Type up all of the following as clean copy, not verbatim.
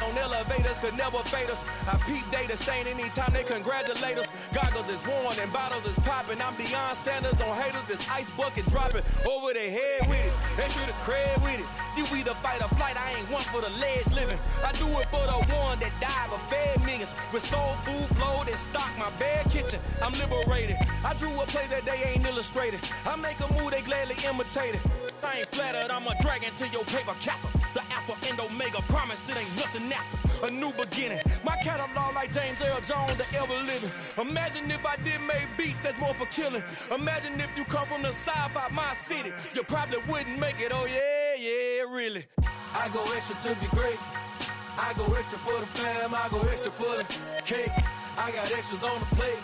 On elevators could never fade us. I peep data stain anytime they congratulate us. Goggles is worn and bottles is popping. I'm Deion Sanders on haters. This ice bucket dropping over their head with it. Extra the cred with it. You either fight or flight. I ain't one for the ledge living. I do it for the one that died but fed millions. With soul food flowed and stock my bad kitchen. I'm liberated. I drew a play that they ain't illustrated. I make a move they gladly imitate it. I ain't flattered, I'm a dragon to your paper castle. The Alpha and Omega, promise it ain't nothing after. A new beginning. My catalog like James Earl Jones, the ever living. Imagine if I did make beats that's more for killing. Imagine if you come from the south out my city. You probably wouldn't make it, oh yeah, really. I go extra to be great. I go extra for the fam, I go extra for the cake. I got extras on the plate.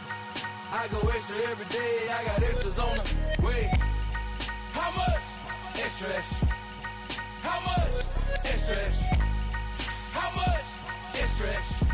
I go extra every day, I got extras on the way. How much? Extra, extra. How much? Extra, extra. How much? Extra, extra.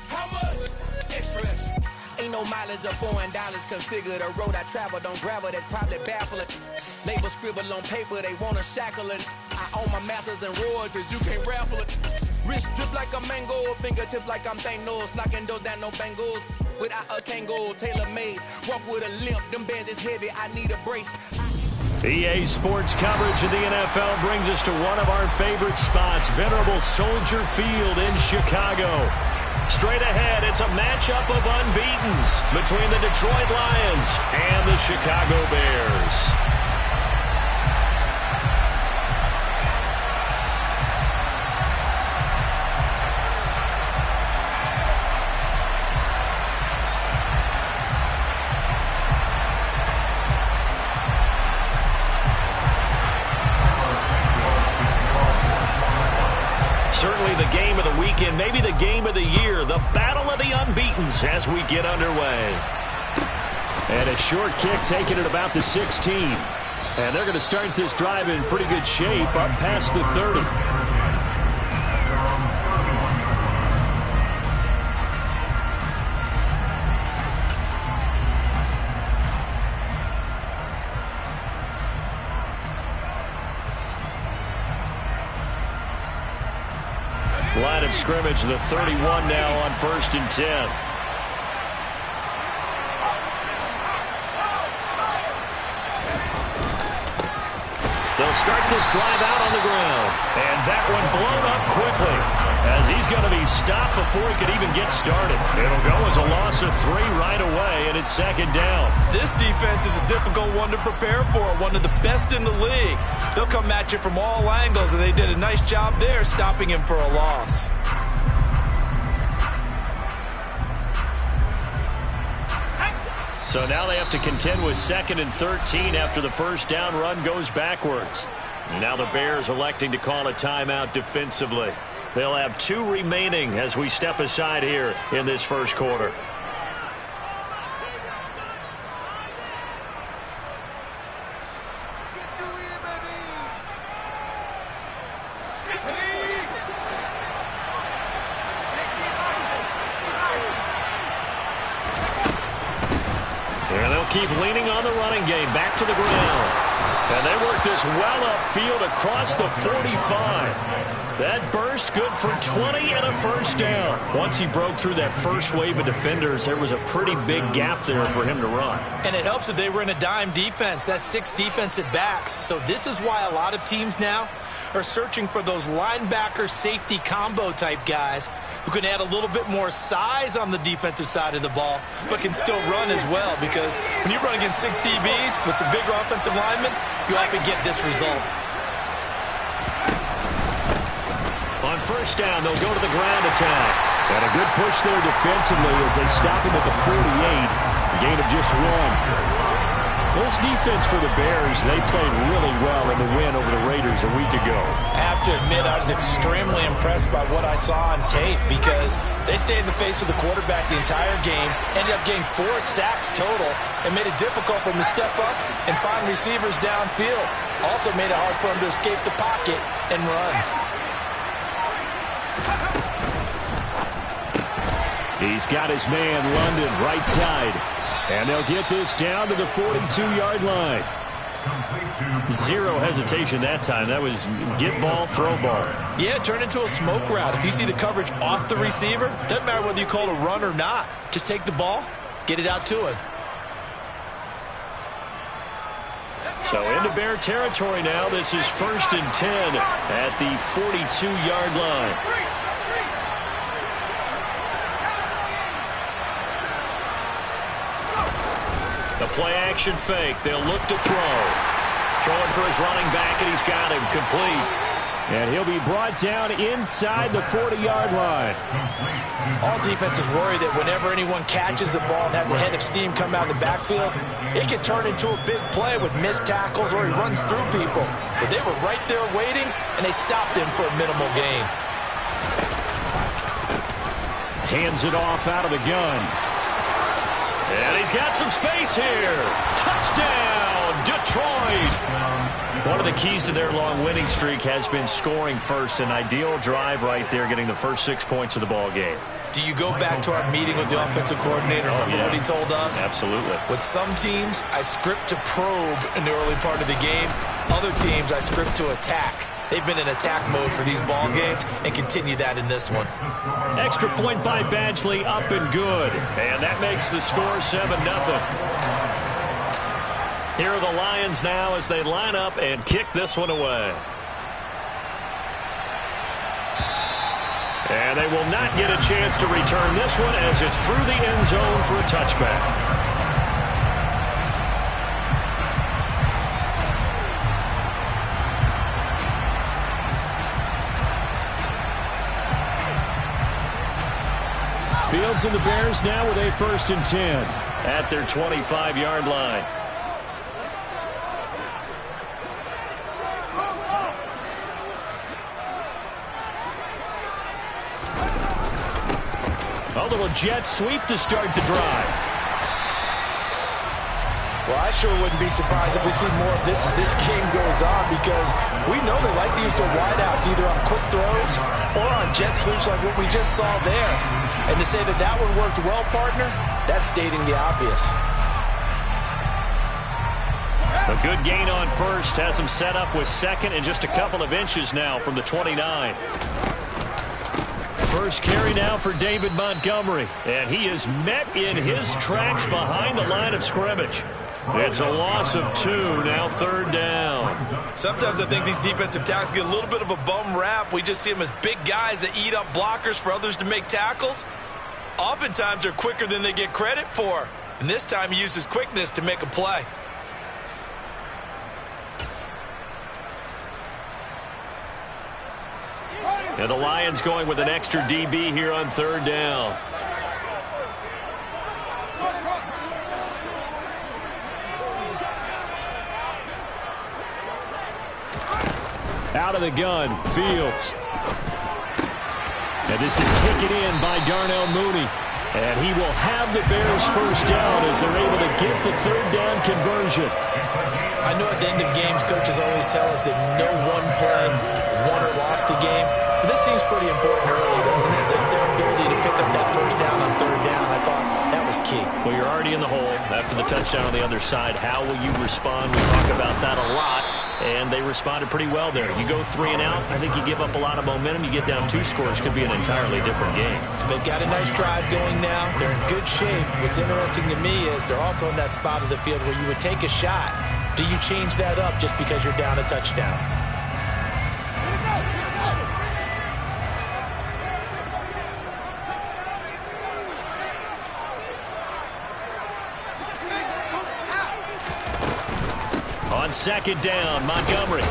How much? Extra, extra. Ain't no mileage of $4 configure the road I travel. Don't gravel that probably baffle it. Label scribble on paper, they wanna shackle it. I own my masters and royalties, you can't raffle it. Wrist drip like a mango, fingertips like I'm Thanos. Knocking those down, no bangles. Without a Kango, tailor-made. Walk with a limp, them bands is heavy, I need a brace. EA Sports coverage of the NFL brings us to one of our favorite spots, venerable Soldier Field in Chicago. Straight ahead, it's a matchup of unbeatens between the Detroit Lions and the Chicago Bears. Certainly the game of the weekend, maybe the game of the year, the battle of the unbeatens as we get underway. And a short kick taken at about the 16. And they're going to start this drive in pretty good shape up past the 30. Line of scrimmage, the 31 now on 1st and 10. They'll start this drive out on the ground. And that one blown up quickly as he's going to be stopped before he could even get started. It'll go as a loss of 3 right away, and it's 2nd down. This defense is a difficult one to prepare for, one of the best in the league. They'll come at you from all angles, and they did a nice job there stopping him for a loss. So now they have to contend with 2nd and 13 after the first down run goes backwards. And now the Bears electing to call a timeout defensively. They'll have 2 remaining as we step aside here in this first quarter. And they'll keep leaning on the running game back to the ground. And they work this well upfield across the 45. That burst good for 20 and a first down. Once he broke through that first wave of defenders, there was a pretty big gap there for him to run. And it helps that they were in a dime defense. That's 6 defensive backs. So this is why a lot of teams now are searching for those linebacker safety combo type guys who can add a little bit more size on the defensive side of the ball, but can still run as well, because when you run against 6 DBs with some bigger offensive linemen, you often get this result. On first down, they'll go to the ground attack. And a good push there defensively as they stop him at the 48. A gain of just 1. This defense for the Bears, they played really well in the win over the Raiders a week ago. I have to admit, I was extremely impressed by what I saw on tape, because they stayed in the face of the quarterback the entire game, ended up getting 4 sacks total, and made it difficult for him to step up and find receivers downfield. Also made it hard for him to escape the pocket and run. He's got his man, London, right side. And they'll get this down to the 42-yard line. Zero hesitation that time. That was get ball, throw ball. Yeah, turn into a smoke route. If you see the coverage off the receiver, doesn't matter whether you call it a run or not. Just take the ball, get it out to him. So into Bear territory now. This is 1st and 10 at the 42-yard line. The play-action fake. They'll look to throw. Throwing for his running back, and he's got him complete. And he'll be brought down inside the 40-yard line. All defenses worry that whenever anyone catches the ball and has a head of steam come out of the backfield, it can turn into a big play with missed tackles or he runs through people. But they were right there waiting, and they stopped him for a minimal gain. Hands it off out of the gun. And he's got some space here. Touchdown, Detroit. One of the keys to their long winning streak has been scoring first. An ideal drive right there, getting the first 6 points of the ball game. Do you go back to our meeting with the offensive coordinator? Remember what he told us? Absolutely. With some teams, I script to probe in the early part of the game. Other teams, I script to attack. They've been in attack mode for these ball games and continue that in this one. Extra point by Badgley, up and good. And that makes the score 7-0. Here are the Lions now as they line up and kick this one away. And they will not get a chance to return this one as it's through the end zone for a touchback. Fields and the Bears now with a 1st and 10 at their 25-yard line. A little jet sweep to start the drive. Well, I sure wouldn't be surprised if we see more of this as this game goes on, because we know they like to use their wideouts either on quick throws or on jet sweeps like what we just saw there. And to say that that one worked well, partner, that's stating the obvious. A good gain on first has him set up with 2nd and just a couple of inches now from the 29. First carry now for David Montgomery, and he is met in his tracks behind the line of scrimmage. It's a loss of 2, now 3rd down. Sometimes I think these defensive tackles get a little bit of a bum rap. We just see them as big guys that eat up blockers for others to make tackles. Oftentimes they're quicker than they get credit for, and this time he uses quickness to make a play. And the Lions going with an extra DB here on 3rd down. Out of the gun, Fields. And this is taken in by Darnell Mooney. And he will have the Bears first down as they're able to get the 3rd down conversion. I know at the end of games, coaches always tell us that no one play won or lost a game. But this seems pretty important early, doesn't it? Their ability to pick up that first down on 3rd down, I thought that was key. Well, you're already in the hole after the touchdown on the other side. How will you respond? We talk about that a lot. And they responded pretty well there. You go 3 and out, I think you give up a lot of momentum. You get down 2 scores, could be an entirely different game. So they've got a nice drive going now. They're in good shape. What's interesting to me is they're also in that spot of the field where you would take a shot. Do you change that up just because you're down a touchdown? On 2nd down, Montgomery.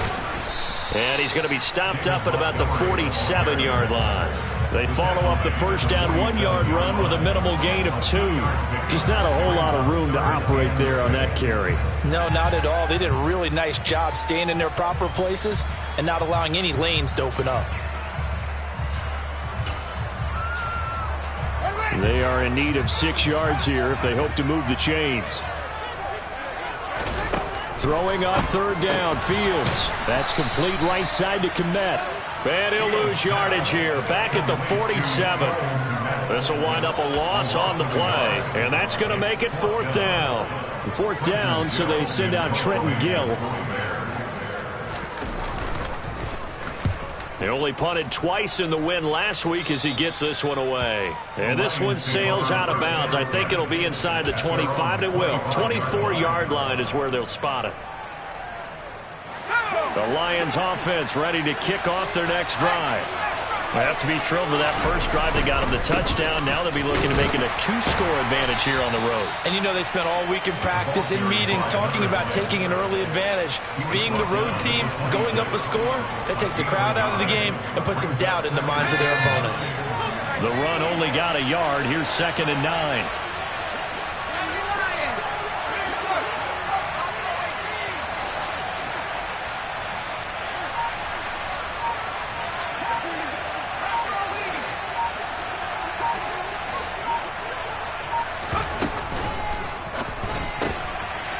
And he's going to be stopped up at about the 47-yard line. They follow up the first down 1-yard run with a minimal gain of 2. Just not a whole lot of room to operate there on that carry. No, not at all. They did a really nice job staying in their proper places and not allowing any lanes to open up. They are in need of 6 yards here if they hope to move the chains. Throwing on 3rd down, Fields. That's complete right side to Kmet. And he'll lose yardage here, back at the 47. This will wind up a loss on the play, and that's going to make it 4th down. 4th down, so they send out Trenton Gill. He only punted twice in the win last week as he gets this one away. And this one sails out of bounds. I think it'll be inside the 25. It will. 24-yard line is where they'll spot it. The Lions offense ready to kick off their next drive. They have to be thrilled with that first drive. They got them the touchdown. Now they'll be looking to make it a 2-score advantage here on the road. And you know they spent all week in practice, in meetings, talking about taking an early advantage. Being the road team, going up a score, that takes the crowd out of the game and puts some doubt in the minds of their opponents. The run only got a yard. Here's 2nd and 9.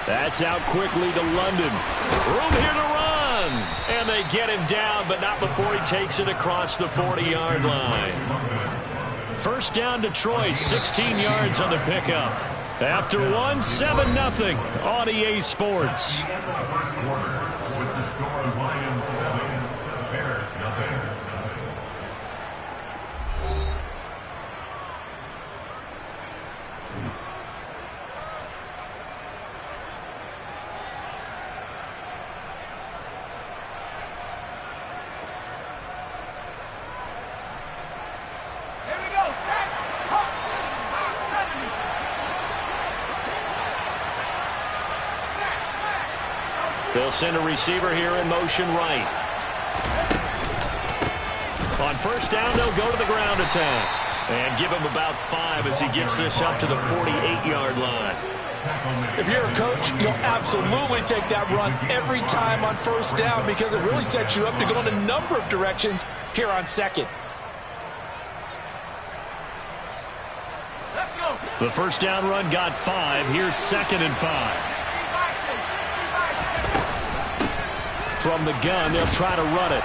That's out quickly to London. Room here to run. And they get him down, but not before he takes it across the 40-yard line. 1st down Detroit, 16 yards on the pickup. After one, 7-0 on EA Sports. They'll send a receiver here in motion right. On 1st down, they'll go to the ground attack. And give him about 5 as he gets this up to the 48-yard line. If you're a coach, you'll absolutely take that run every time on 1st down because it really sets you up to go in a number of directions here on 2nd. The 1st down run got 5. Here's 2nd and 5. From the gun, they'll try to run it.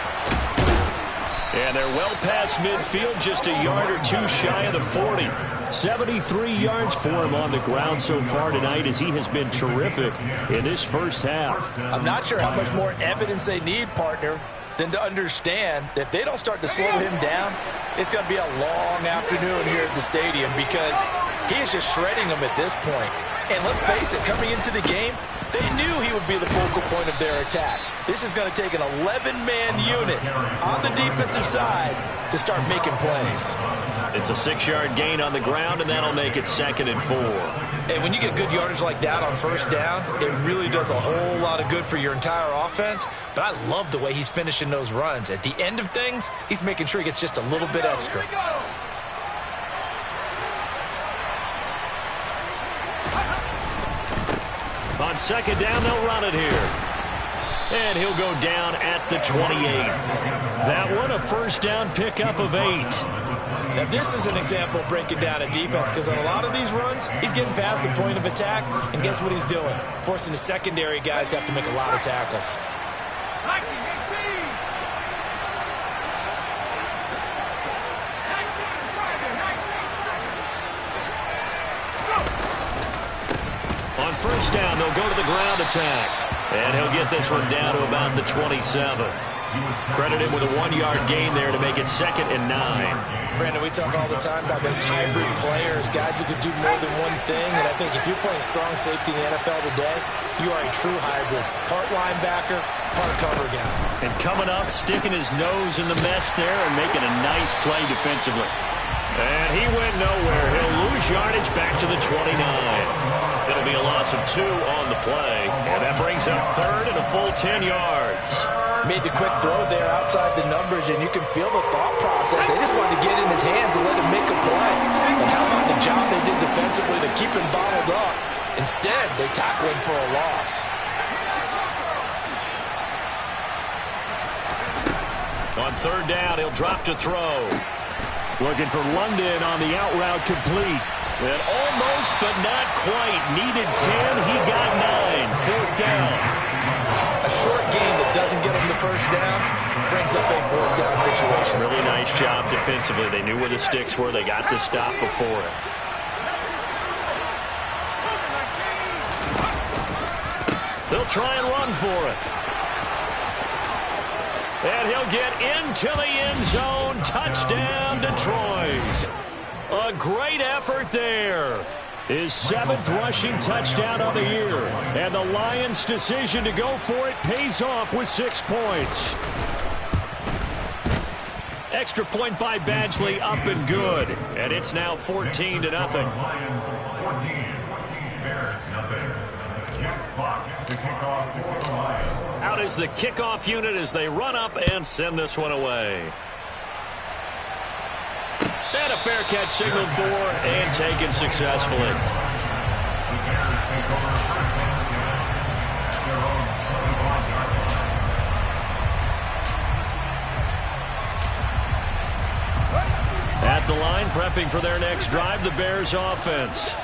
And they're well past midfield, just a yard or 2 shy of the 40. 73 yards for him on the ground so far tonight as he has been terrific in this first half. I'm not sure how much more evidence they need, partner, than to understand that if they don't start to slow him down, it's going to be a long afternoon here at the stadium because he is just shredding them at this point. And let's face it, coming into the game, they knew he would be the focal point of their attack. This is going to take an 11-man unit on the defensive side to start making plays. It's a 6-yard gain on the ground, and that'll make it 2nd and 4. And when you get good yardage like that on 1st down, it really does a whole lot of good for your entire offense. But I love the way he's finishing those runs. At the end of things, he's making sure he gets just a little bit extra. On 2nd down, they'll run it here. And he'll go down at the 28. That one, a 1st down pickup of 8. Now, this is an example of breaking down a defense because on a lot of these runs, he's getting past the point of attack, and guess what he's doing? Forcing the secondary guys to have to make a lot of tackles. On 1st down, they'll go to the ground attack. And he'll get this one down to about the 27. Credit him with a 1-yard gain there to make it 2nd and 9. Brandon, we talk all the time about those hybrid players, guys who can do more than one thing. And I think if you're playing strong safety in the NFL today, you are a true hybrid. Part linebacker, part cover guy. And coming up, sticking his nose in the mess there and making a nice play defensively. And he went nowhere. He'll lose yardage back to the 29. It'll be a loss of 2 on the play. And that brings up 3rd and a full 10 yards. Made the quick throw there outside the numbers, and you can feel the thought process. They just wanted to get in his hands and let him make a play. And how about the job they did defensively to keep him bottled up? Instead, they tackle him for a loss. On 3rd down, he'll drop to throw. Looking for London on the out route complete. And almost, but not quite. Needed 10. He got 9. 4th down. A A short gain that doesn't get them the first down brings up a fourth down situation. Really nice job defensively. They knew where the sticks were. They got the stop before it. They'll try and run for it. And he'll get into the end zone. Touchdown, Detroit. A great effort there. His 7th rushing touchdown of the year. And the Lions' decision to go for it pays off with 6 points. Extra point by Badgley, up and good. And it's now 14-0. Lions 14, Bears nothing. Jack Fox to kick off for the Lions. Out is the kickoff unit as they run up and send this one away. And a fair catch signaled for and taken successfully. The Bears take over first and 10 at their own 25-yard line. At the line, prepping for their next drive, the Bears offense.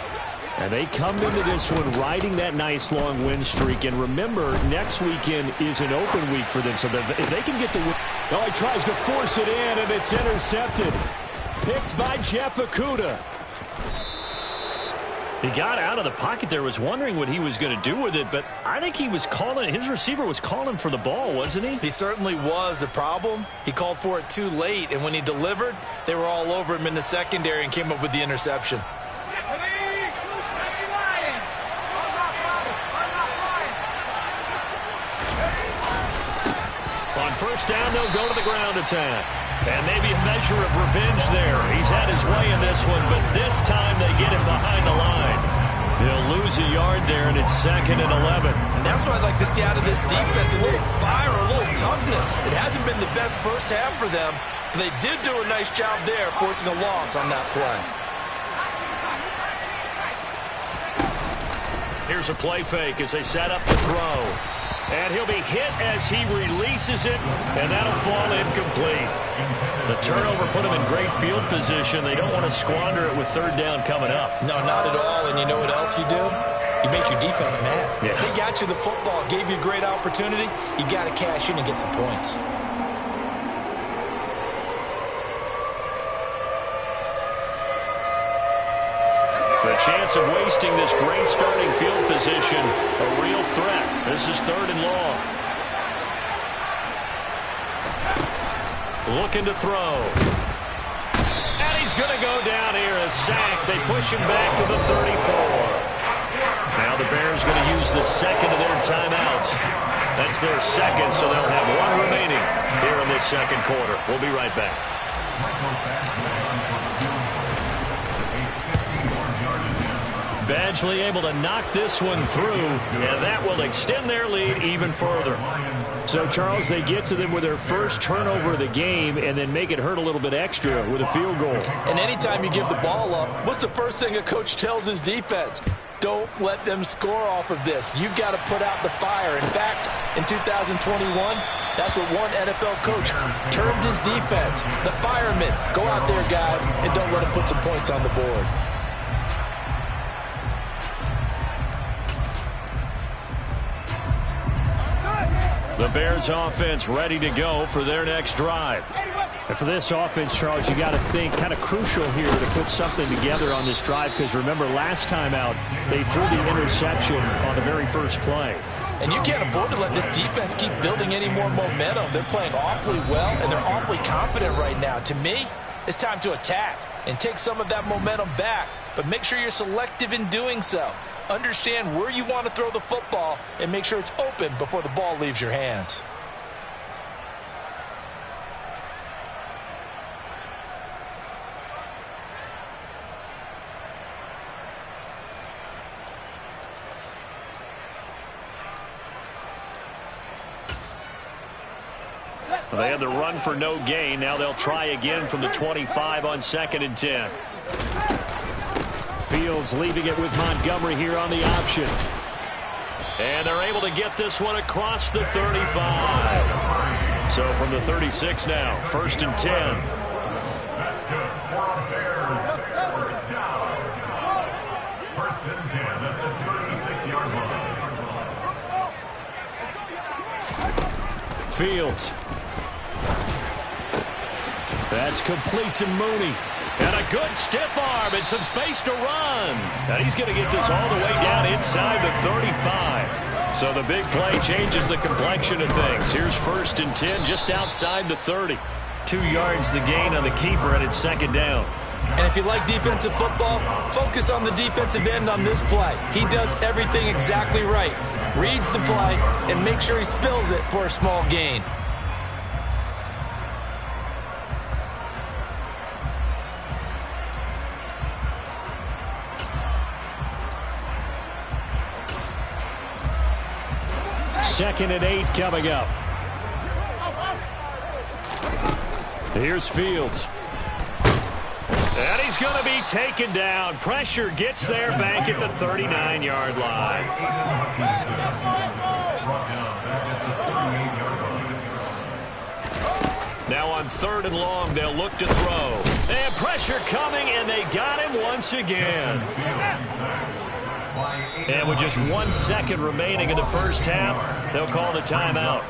And they come into this one riding that nice long win streak. And remember, next weekend is an open week for them. So if they can get the win. Oh, he tries to force it in, and it's intercepted. Picked by Jeff Okudah. He got out of the pocket there, was wondering what he was going to do with it, but I think he was calling, his receiver was calling for the ball, wasn't he? He certainly was. The problem, he called for it too late, and when he delivered, they were all over him in the secondary and came up with the interception. On first down, they'll go to the ground attack. And maybe a measure of revenge there. He's had his way in this one, but this time they get him behind the line. They'll lose a yard there, and it's 2nd and 11. And that's what I'd like to see out of this defense, a little fire, a little toughness. It hasn't been the best first half for them, but they did do a nice job there, forcing a loss on that play. Here's a play fake as they set up the throw. And he'll be hit as he releases it, and that'll fall incomplete. The turnover put him in great field position. They don't want to squander it with 3rd down coming up. No, not at all. And you know what else you do? You make your defense mad. Yeah. They got you the football, gave you a great opportunity. You got to cash in and get some points. The chance of wasting this great starting field position, a real threat. This is 3rd and long. Looking to throw. And he's going to go down here, a sack. They push him back to the 34. Now the Bears going to use the 2nd of their timeouts. That's their 2nd, so they'll have 1 remaining here in this 2nd quarter. We'll be right back. Badgley able to knock this one through, and that will extend their lead even further. So, Charles, they get to them with their first turnover of the game and then make it hurt a little bit extra with a field goal. And anytime you give the ball up, what's the first thing a coach tells his defense? Don't let them score off of this. You've got to put out the fire. In fact, in 2021, that's what one NFL coach termed his defense. The firemen. Go out there, guys, and don't let them put some points on the board. The Bears offense ready to go for their next drive. And for this offense, Charles, you got to think kind of crucial here to put something together on this drive, because remember last time out they threw the interception on the very first play. And you can't afford to let this defense keep building any more momentum. They're playing awfully well, and they're awfully confident right now. To me, it's time to attack and take some of that momentum back, but make sure you're selective in doing so. Understand where you want to throw the football and make sure it's open before the ball leaves your hands. They had the run for no gain. Now they'll try again from the 25 on 2nd and 10. Fields leaving it with Montgomery here on the option. And they're able to get this one across the 35. So from the 36 now, 1st and 10. That's good for Bears. First down. 1st and 10 at the 36-yard line. Fields. That's complete to Mooney. And a good stiff arm and some space to run. And he's going to get this all the way down inside the 35. So the big play changes the complexion of things. Here's 1st and 10 just outside the 30. 2 yards the gain on the keeper, and it's 2nd down. And if you like defensive football, focus on the defensive end on this play. He does everything exactly right. Reads the play and make sure he spills it for a small gain. Second and 8 coming up. Here's Fields. And he's going to be taken down. Pressure gets there back at the 39-yard line. Now on 3rd and long, they'll look to throw. And pressure coming, and they got him once again. And with just 1 second remaining in the first half, they'll call the timeout.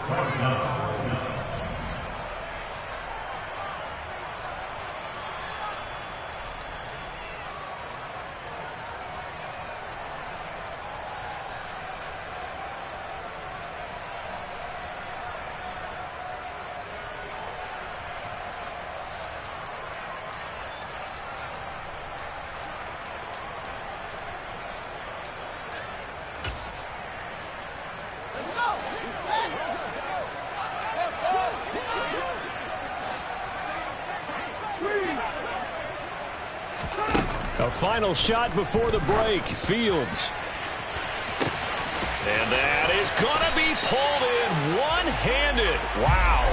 A final shot before the break. Fields. And that is going to be pulled in one-handed. Wow.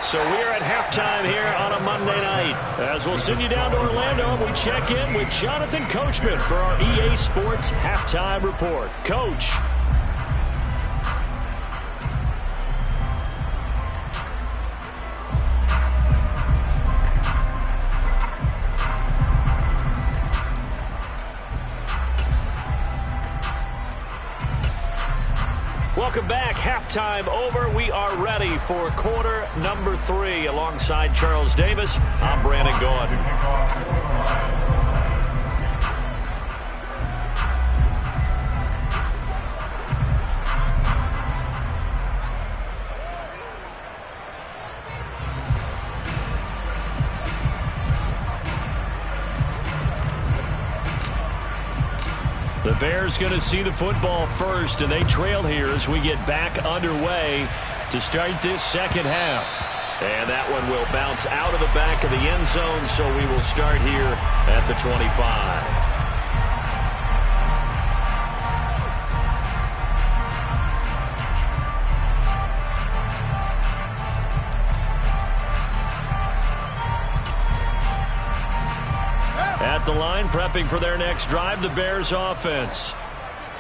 So we're at halftime here on a Monday night. As we'll send you down to Orlando, we check in with Jonathan Coachman for our EA Sports Halftime Report. Coach. Welcome back. Halftime over. We are ready for quarter number 3. Alongside Charles Davis, I'm Brandon Gaudin. The Bears going to see the football first, and they trail here as we get back underway to start this second half. And that one will bounce out of the back of the end zone, so we will start here at the 25. At the line, prepping for their next drive, the Bears offense.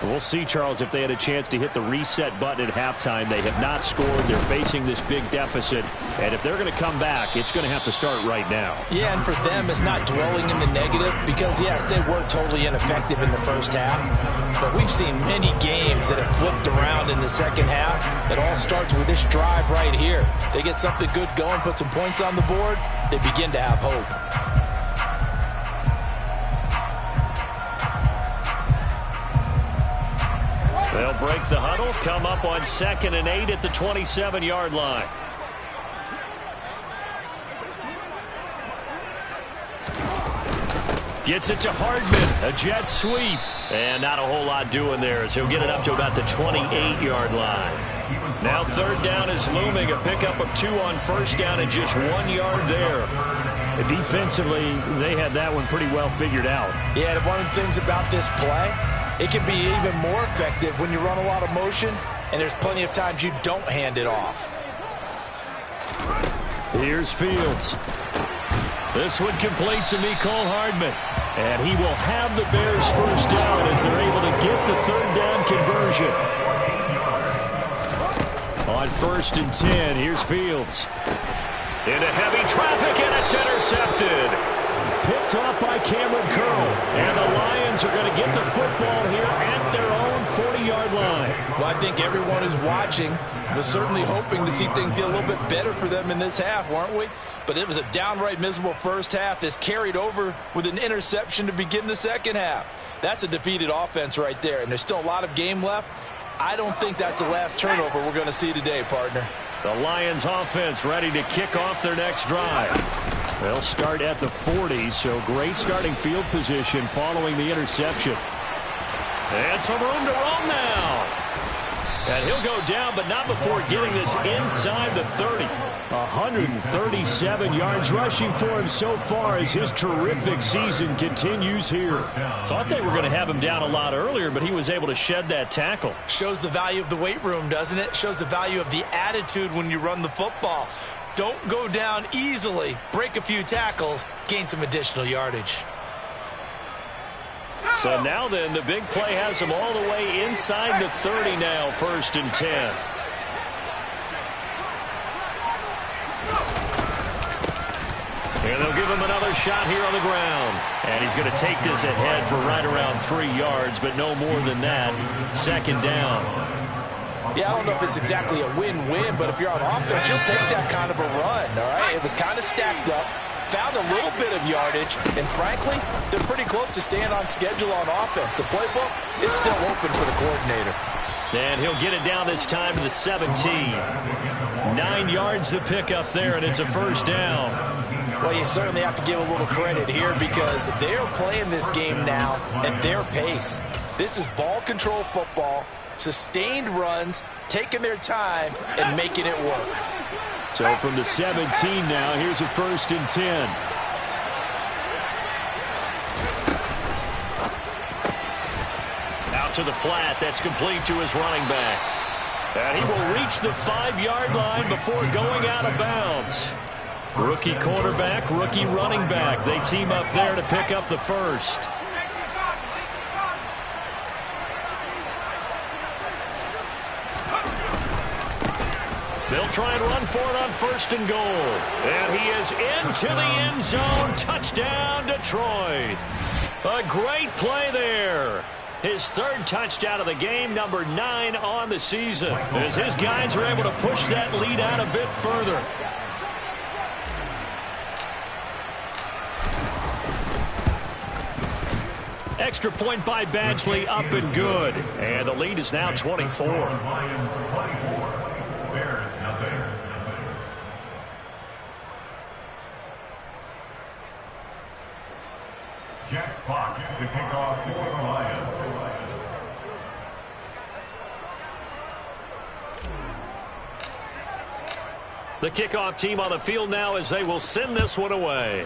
We'll see, Charles, if they had a chance to hit the reset button at halftime. They have not scored. They're facing this big deficit. And if they're going to come back, it's going to have to start right now. Yeah, and for them, it's not dwelling in the negative because, yes, they were totally ineffective in the first half. But we've seen many games that have flipped around in the second half. It all starts with this drive right here. They get something good going, put some points on the board, they begin to have hope. They'll break the huddle, come up on 2nd and 8 at the 27-yard line. Gets it to Hardman, a jet sweep. And not a whole lot doing there as he'll get it up to about the 28-yard line. Now 3rd down is looming, a pickup of 2 on 1st down and just 1 yard there. Defensively, they had that one pretty well figured out. Yeah, and one of the things about this play, it can be even more effective when you run a lot of motion, and there's plenty of times you don't hand it off. Here's Fields. This one complete to Mecole Hardman. And he will have the Bears first down as they're able to get the 3rd down conversion. On 1st and 10, here's Fields. Into heavy traffic, and it's intercepted. Picked off by Cameron Curl. And the Lions are going to get the football here at their own 40-yard line. Well, I think everyone who's watching was certainly hoping to see things get a little bit better for them in this half, weren't we? But it was a downright miserable first half. This carried over with an interception to begin the second half. That's a defeated offense right there, and there's still a lot of game left. I don't think that's the last turnover we're going to see today, partner. The Lions offense ready to kick off their next drive. They'll start at the 40, so great starting field position following the interception. And some room to roam now. And he'll go down, but not before getting this inside the 30. 137 yards rushing for him so far as his terrific season continues here. Thought they were going to have him down a lot earlier, but he was able to shed that tackle. Shows the value of the weight room, doesn't it? Shows the value of the attitude when you run the football. Don't go down easily. Break a few tackles. Gain some additional yardage. So now then, the big play has him all the way inside the 30 now, 1st and 10. And they'll give him another shot here on the ground. And he's going to take this ahead for right around 3 yards, but no more than that. 2nd down. Yeah, I don't know if it's exactly a win-win, but if you're on offense, you'll take that kind of a run, all right? It was kind of stacked up. Found a little bit of yardage, and frankly, they're pretty close to staying on schedule on offense. The playbook is still open for the coordinator. And he'll get it down this time to the 17. 9 yards to pick up there, and it's a 1st down. Well, you certainly have to give a little credit here because they are playing this game now at their pace. This is ball control football, sustained runs, taking their time, and making it work. So from the 17 now, here's a 1st and 10. Out to the flat. That's complete to his running back. And he will reach the 5-yard line before going out of bounds. Rookie quarterback, rookie running back. They team up there to pick up the 1st. They'll try and run for it on 1st and goal. And he is into the end zone. Touchdown, Detroit. A great play there. His 3rd touchdown of the game, number 9 on the season, as his guys are able to push that lead out a bit further. Extra point by Badgley, up and good. And the lead is now 24. Lions 24. Bears nothing. Jack Fox to kick off for the Lions. The kickoff team on the field now as they will send this one away.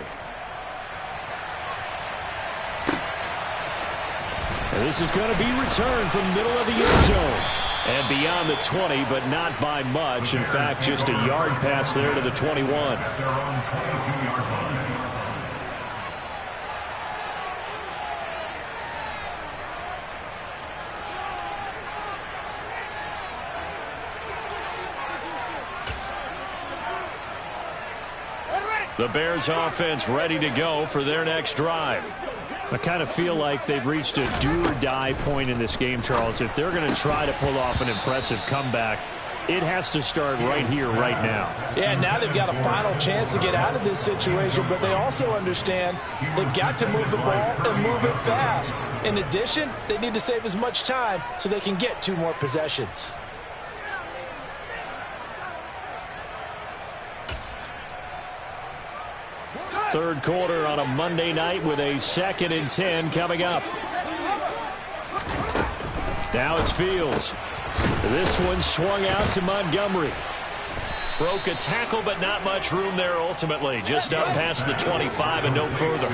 And this is going to be returned from the middle of the end zone. And beyond the 20, but not by much. In fact, just a yard pass there to the 21. At their own 22-yard line. The Bears offense ready to go for their next drive. I kind of feel like they've reached a do-or-die point in this game, Charles. If they're going to try to pull off an impressive comeback, it has to start right here, right now. Yeah, now they've got a final chance to get out of this situation, but they also understand they've got to move the ball and move it fast. In addition, they need to save as much time so they can get 2 more possessions. Third quarter on a Monday night with a 2nd and 10 coming up. Now it's Fields. This one swung out to Montgomery. Broke a tackle, but not much room there ultimately. Just up past the 25 and no further.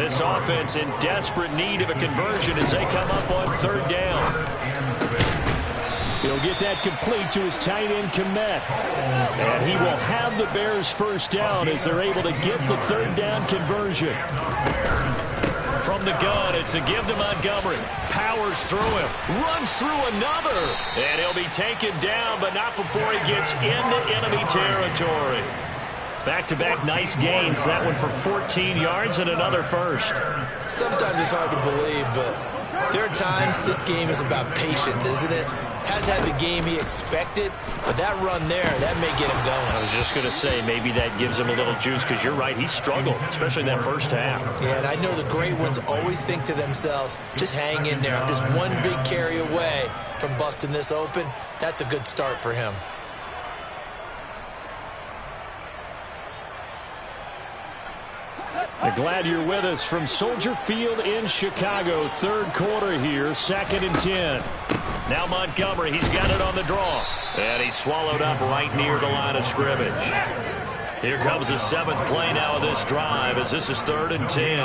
This offense in desperate need of a conversion as they come up on 3rd down. He'll get that complete to his tight end, Kmet. And he will have the Bears' 1st down as they're able to get the 3rd down conversion. From the gun, it's a give to Montgomery. Powers through him. Runs through another. And he'll be taken down, but not before he gets into enemy territory. Back-to-back nice gains. That one for 14 yards and another first. Sometimes it's hard to believe, but there are times this game is about patience, isn't it? Has had the game he expected, but that run there, that may get him going. I was just going to say, maybe that gives him a little juice, because you're right, he struggled, especially in that first half. Yeah, and I know the great ones always think to themselves, just hang in there. I'm just one big carry away from busting this open. That's a good start for him. Glad you're with us from Soldier Field in Chicago. Third quarter here, 2nd and 10. Now Montgomery, he's got it on the draw. And he's swallowed up right near the line of scrimmage. Here comes the 7th play now of this drive, as this is 3rd and 10.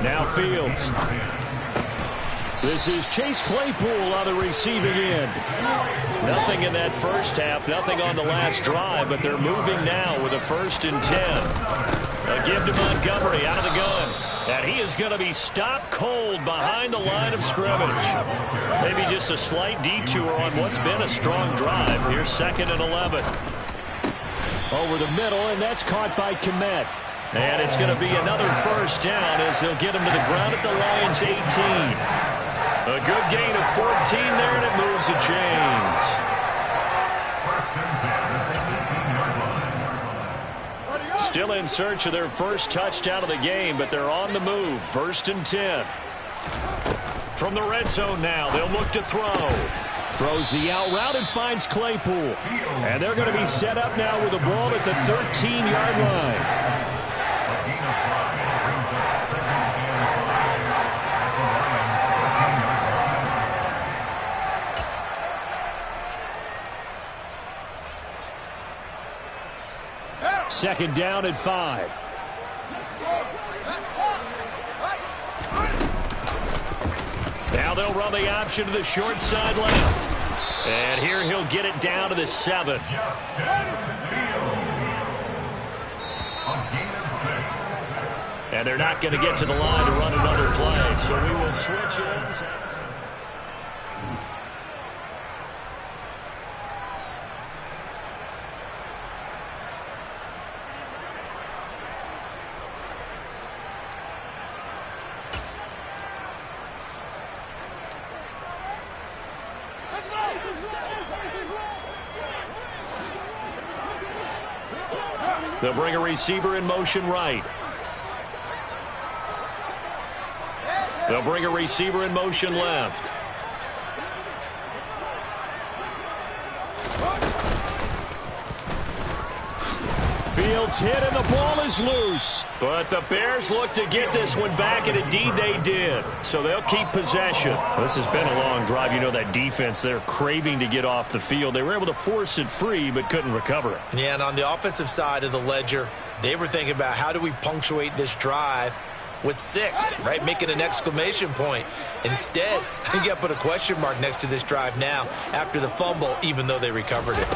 Now Fields. This is Chase Claypool on the receiving end. Nothing in that first half, nothing on the last drive, but they're moving now with a 1st and 10. A give to Montgomery out of the gun. And he is going to be stopped cold behind the line of scrimmage. Maybe just a slight detour on what's been a strong drive. Here's 2nd and 11. Over the middle, and that's caught by Kmet. And it's going to be another first down as they'll get him to the ground at the Lions' 18. A good gain of 14 there, and it moves the chains. Still in search of their first touchdown of the game, but they're on the move. 1st and 10. From the red zone now, they'll look to throw. Throws the out route and finds Claypool. And they're going to be set up now with the ball at the 13-yard line. Second down at 5. Now they'll run the option to the short side left. And here he'll get it down to the 7. And they're not going to get to the line to run another play. So we will switch ends. They'll bring a receiver in motion right. They'll bring a receiver in motion left. Fields hit and the ball is loose. But the Bears look to get this one back, and indeed they did. So they'll keep possession. Well, this has been a long drive. You know that defense, they're craving to get off the field. They were able to force it free, but couldn't recover it. Yeah, and on the offensive side of the ledger, they were thinking about how do we punctuate this drive with 6, right? Making an exclamation point. Instead, you got to put a question mark next to this drive now after the fumble, even though they recovered it.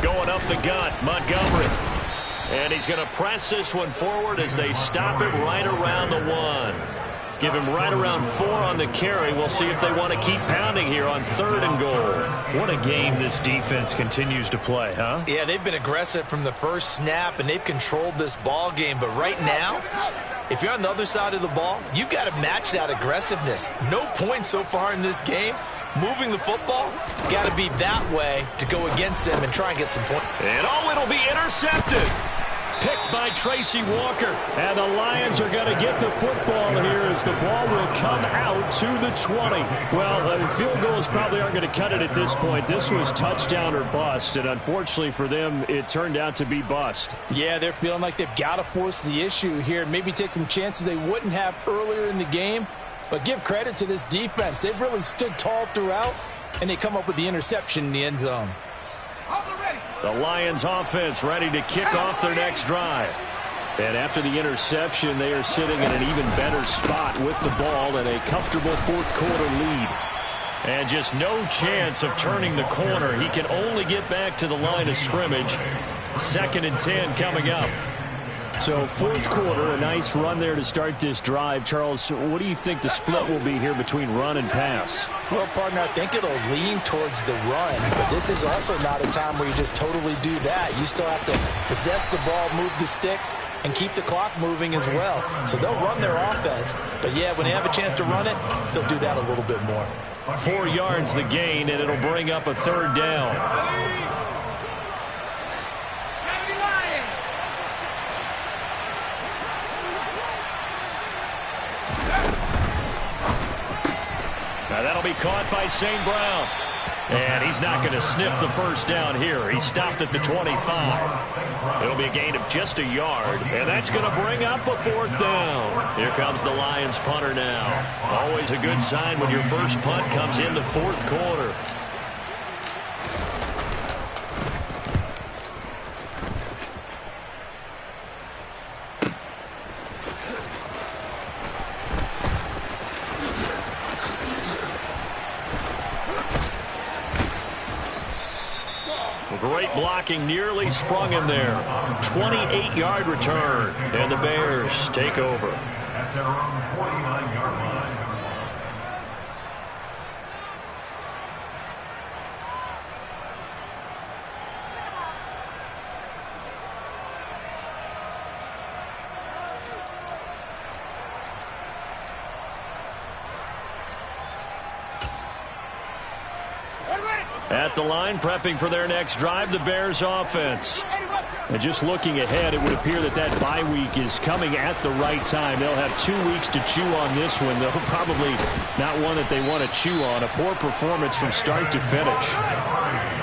Going up the gut, Montgomery. And he's going to press this one forward as they stop it right around the 1. Give him right around 4 on the carry. We'll see if they want to keep pounding here on 3rd and goal. What a game this defense continues to play, huh? Yeah, they've been aggressive from the first snap, and they've controlled this ball game. But right now, if you're on the other side of the ball, you've got to match that aggressiveness. No points so far in this game. Moving the football, got to be that way to go against them and try and get some points. And it'll be intercepted. Picked by Tracy Walker. And the Lions are going to get the football here as the ball will come out to the 20. Well, field goals probably aren't going to cut it at this point. This was touchdown or bust, and unfortunately for them, it turned out to be bust. Yeah, they're feeling like they've got to force the issue here, maybe take some chances they wouldn't have earlier in the game. But give credit to this defense. They've really stood tall throughout, and they come up with the interception in the end zone. The Lions offense ready to kick off their next drive. And after the interception, they are sitting in an even better spot with the ball and a comfortable fourth quarter lead. And just no chance of turning the corner. He can only get back to the line of scrimmage. 2nd and 10 coming up. So fourth quarter, a nice run there to start this drive. Charles, what do you think the split will be here between run and pass? Well, partner, I think it'll lean towards the run, but this is also not a time where you just totally do that. You still have to possess the ball, move the sticks, and keep the clock moving as well. So they'll run their offense, but yeah, when they have a chance to run it, they'll do that a little bit more. 4 yards the gain, and it'll bring up a 3rd down. Now that'll be caught by St. Brown. And he's not going to sniff the first down here. He stopped at the 25. It'll be a gain of just a yard, and that's going to bring up a 4th down. Here comes the Lions punter now. Always a good sign when your first punt comes in the 4th quarter. Great blocking, nearly sprung him there. 28-yard return, and the Bears take over. At their own 49-yard line. At the line, prepping for their next drive, the Bears offense. And just looking ahead, it would appear that that bye week is coming at the right time. They'll have 2 weeks to chew on this one, though probably not one that they want to chew on. A poor performance from start to finish.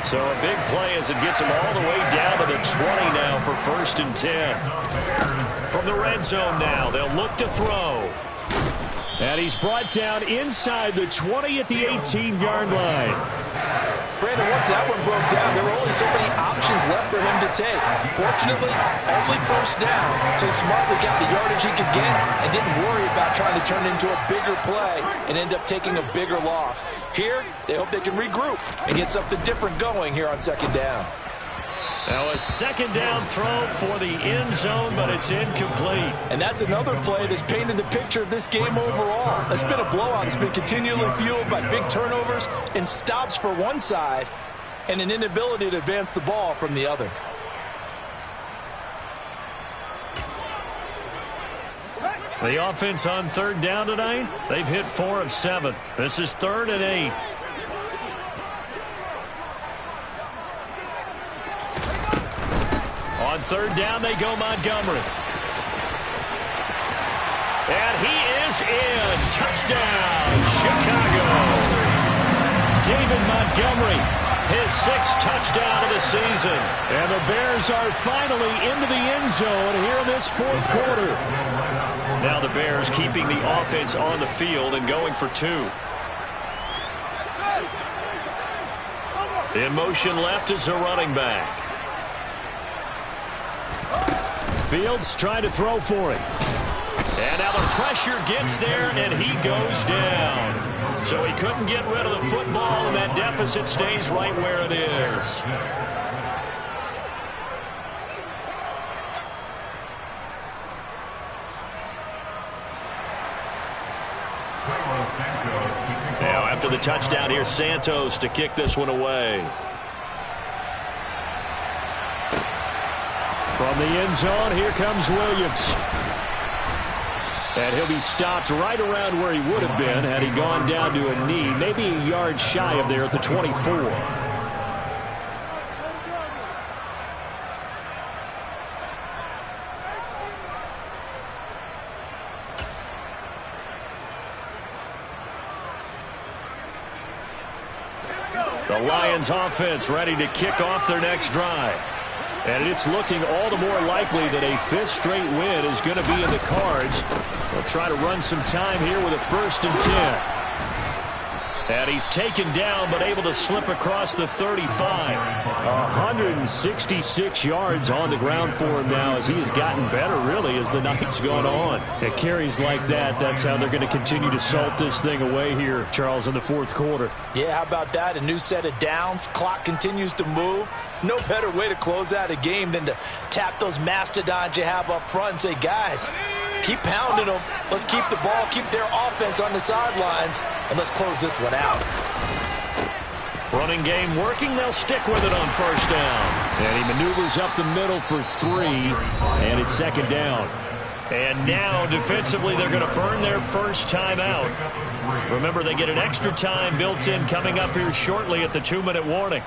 So a big play as it gets them all the way down to the 20 now for 1st and 10. From the red zone now, they'll look to throw. And he's brought down inside the 20 at the 18-yard line. Brandon, once that one broke down, there were only so many options left for him to take. Fortunately, only 1st down, so smartly got the yardage he could get and didn't worry about trying to turn it into a bigger play and end up taking a bigger loss. Here, they hope they can regroup and get something different going here on 2nd down. Now a 2nd down throw for the end zone, but it's incomplete. And that's another play that's painted the picture of this game overall. It's been a blowout. It's been continually fueled by big turnovers and stops for one side and an inability to advance the ball from the other. The offense on 3rd down tonight, they've hit 4 of 7. This is 3rd and 8. On 3rd down, they go Montgomery. And he is in. Touchdown, Chicago. David Montgomery, his 6th touchdown of the season. And the Bears are finally into the end zone here in this 4th quarter. Now the Bears keeping the offense on the field and going for 2. In motion left is a running back. Fields trying to throw for it. And now the pressure gets there, and he goes down. So he couldn't get rid of the football, and that deficit stays right where it is. Now after the touchdown, here's Santos to kick this one away. From the end zone, here comes Williams. And he'll be stopped right around where he would have been had he gone down to a knee, maybe a yard shy of there at the 24. The Lions offense ready to kick off their next drive. And it's looking all the more likely that a 5th straight win is going to be in the cards. They'll try to run some time here with a 1st and 10. And he's taken down but able to slip across the 35. 166 yards on the ground for him now as he has gotten better really as the night's gone on. At carries like that, that's how they're going to continue to salt this thing away here, Charles, in the 4th quarter. Yeah, how about that? A new set of downs. Clock continues to move. No better way to close out a game than to tap those mastodons you have up front and say, guys, keep pounding them. Let's keep the ball, keep their offense on the sidelines, and let's close this one out. Running game working. They'll stick with it on first down. And he maneuvers up the middle for 3, and it's second down. And now, defensively, they're going to burn their first time out. Remember, they get an extra time built in coming up here shortly at the 2-minute warning.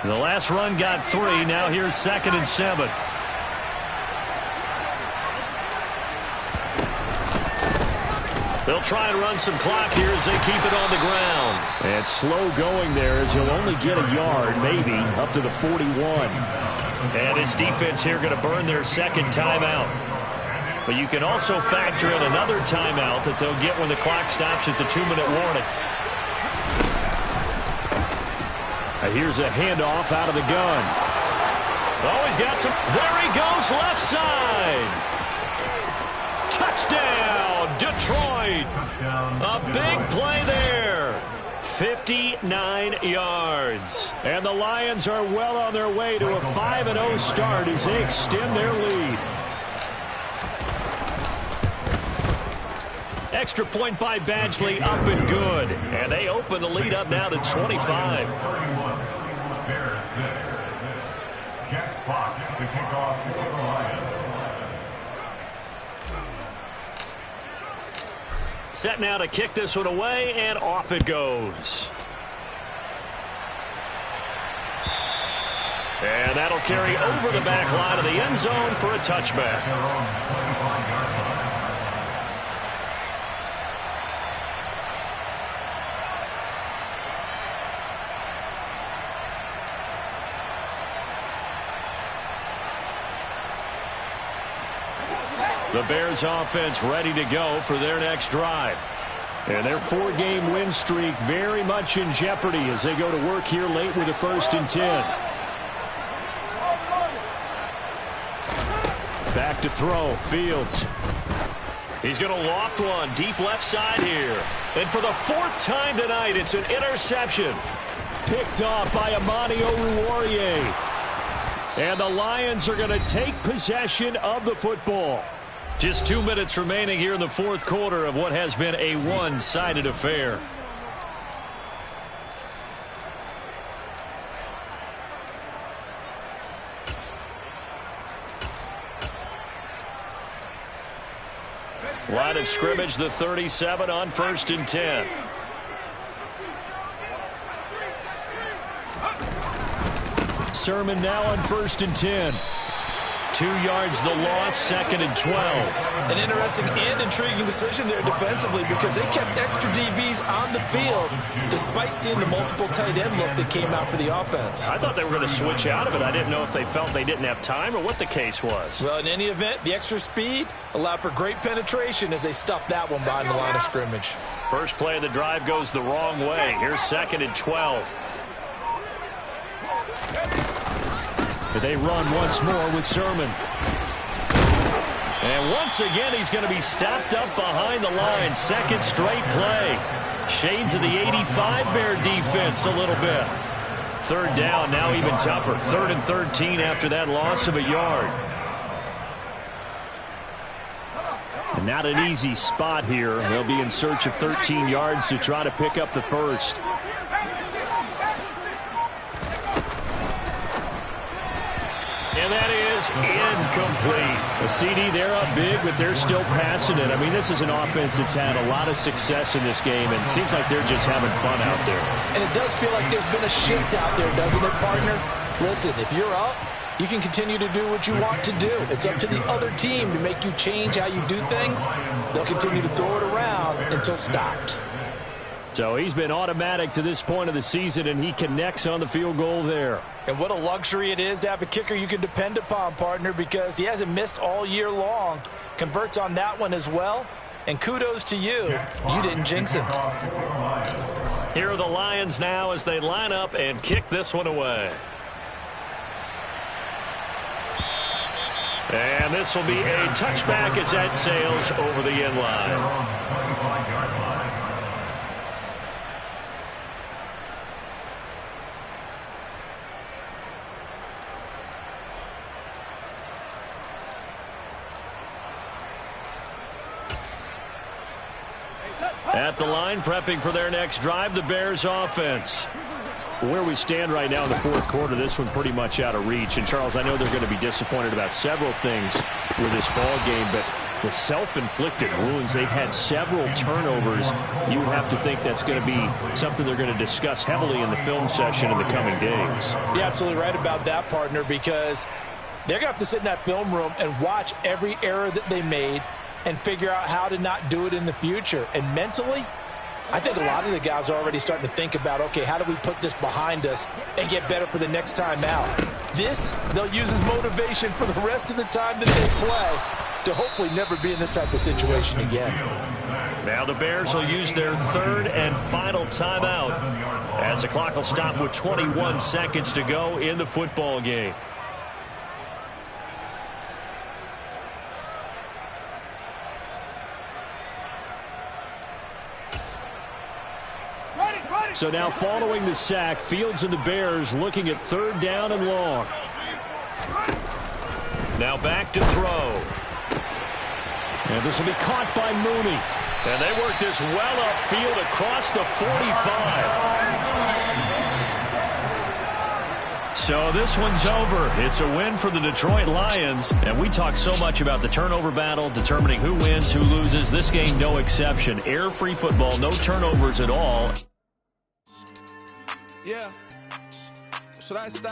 The last run got 3. Now here's 2nd and 7. They'll try and run some clock here as they keep it on the ground. And slow going there as he'll only get a yard, maybe, up to the 41. And his defense here going to burn their second timeout. But you can also factor in another timeout that they'll get when the clock stops at the 2-minute warning. Here's a handoff out of the gun. Oh, he's got some. There he goes, left side. Touchdown, Detroit. A big play there. 59 yards. And the Lions are well on their way to a 5-0 start as they extend their lead. Extra point by Badgley, up and good. And they open the lead up now to 25. Bears 6. Jack Fox to kick off for the Lions. Set now to kick this one away, and off it goes. And that'll carry over the back line of the end zone for a touchback. The Bears offense ready to go for their next drive. And their 4-game win streak very much in jeopardy as they go to work here late with a 1st and 10. Back to throw. Fields. He's going to loft one deep left side here. And for the 4th time tonight, it's an interception. Picked off by Amani Oruwariye. And the Lions are going to take possession of the football. Just 2 minutes remaining here in the 4th quarter of what has been a one-sided affair. Line of scrimmage, the 37 on 1st and 10. Sermon now on 1st and 10. 2 yards the loss, 2nd and 12. An interesting and intriguing decision there defensively because they kept extra DBs on the field despite seeing the multiple tight end look that came out for the offense. I thought they were going to switch out of it. I didn't know if they felt they didn't have time or what the case was. Well, in any event, the extra speed allowed for great penetration as they stuffed that one behind the line of scrimmage. First play of the drive goes the wrong way. Here's 2nd and 12. They run once more with Sermon. And once again, he's going to be stopped up behind the line. 2nd straight play. Shades of the 85 Bear defense a little bit. 3rd down, now even tougher. 3rd and 13 after that loss of a yard. And not an easy spot here. They'll be in search of 13 yards to try to pick up the first. And that is incomplete. A CD, they're up big, but they're still passing it. I mean, this is an offense that's had a lot of success in this game, and it seems like they're just having fun out there. And it does feel like there's been a shift out there, doesn't it, partner? Listen, if you're up, you can continue to do what you want to do. It's up to the other team to make you change how you do things. They'll continue to throw it around until stopped. So he's been automatic to this point of the season, and he connects on the field goal there. And what a luxury it is to have a kicker you can depend upon, partner, because he hasn't missed all year long. Converts on that one as well. And kudos to you. You didn't jinx him. Here are the Lions now as they line up and kick this one away. And this will be a touchback as that sails over the end line. 25-yard line. At the line, prepping for their next drive, the Bears offense. Where we stand right now in the fourth quarter, this one pretty much out of reach. And, Charles, I know they're going to be disappointed about several things with this ball game, but the self-inflicted wounds, they've had several turnovers. You would have to think that's going to be something they're going to discuss heavily in the film session in the coming days. You're absolutely right about that, partner, because they're going to have to sit in that film room and watch every error that they made and figure out how to not do it in the future. And mentally, I think a lot of the guys are already starting to think about, okay, how do we put this behind us and get better for the next time out? This, they'll use as motivation for the rest of the time that they play to hopefully never be in this type of situation again. Now the Bears will use their third and final timeout as the clock will stop with 21 seconds to go in the football game. So now following the sack, Fields and the Bears looking at third down and long. Now back to throw. And this will be caught by Mooney. And they work this well upfield across the 45. So this one's over. It's a win for the Detroit Lions. And we talk so much about the turnover battle, determining who wins, who loses. This game, no exception. Air-free football, no turnovers at all. Yeah. Should I stop?